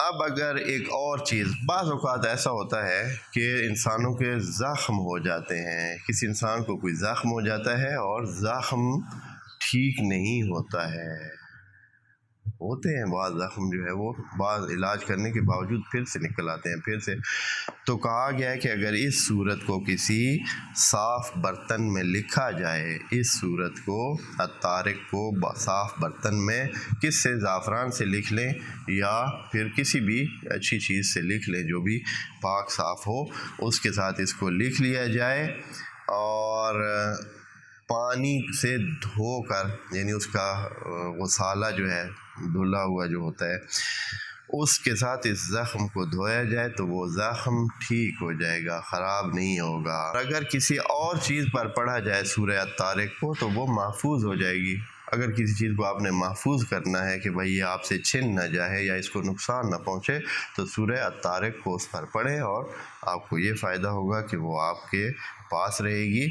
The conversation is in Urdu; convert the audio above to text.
اب اگر ایک اور چیز، بعض اوقات ایسا ہوتا ہے کہ انسانوں کے زخم ہو جاتے ہیں، کسی انسان کو کوئی زخم ہو جاتا ہے اور زخم ٹھیک نہیں ہوتا ہے، ہوتے ہیں بعض زخم جو ہے وہ بعض علاج کرنے کے باوجود پھر سے نکل آتے ہیں پھر سے. تو کہا گیا ہے کہ اگر اس صورت کو کسی صاف برتن میں لکھا جائے، اس صورت کو الطارق کو صاف برتن میں کس سے، زعفران سے لکھ لیں یا پھر کسی بھی اچھی چیز سے لکھ لیں جو بھی پاک صاف ہو، اس کے ساتھ اس کو لکھ لیا جائے اور پانی سے دھو کر، یعنی اس کا غسالہ جو ہے دھلا ہوا جو ہوتا ہے اس کے ساتھ اس زخم کو دھویا جائے تو وہ زخم ٹھیک ہو جائے گا، خراب نہیں ہوگا. اگر کسی اور چیز پر پڑھا جائے سورہ الطارق کو تو وہ محفوظ ہو جائے گی. اگر کسی چیز کو آپ نے محفوظ کرنا ہے کہ بھئی یہ آپ سے چھن نہ جائے یا اس کو نقصان نہ پہنچے تو سورہ الطارق کو اس پر پڑھیں اور آپ کو یہ فائدہ ہوگا کہ وہ آپ کے پاس رہے گی.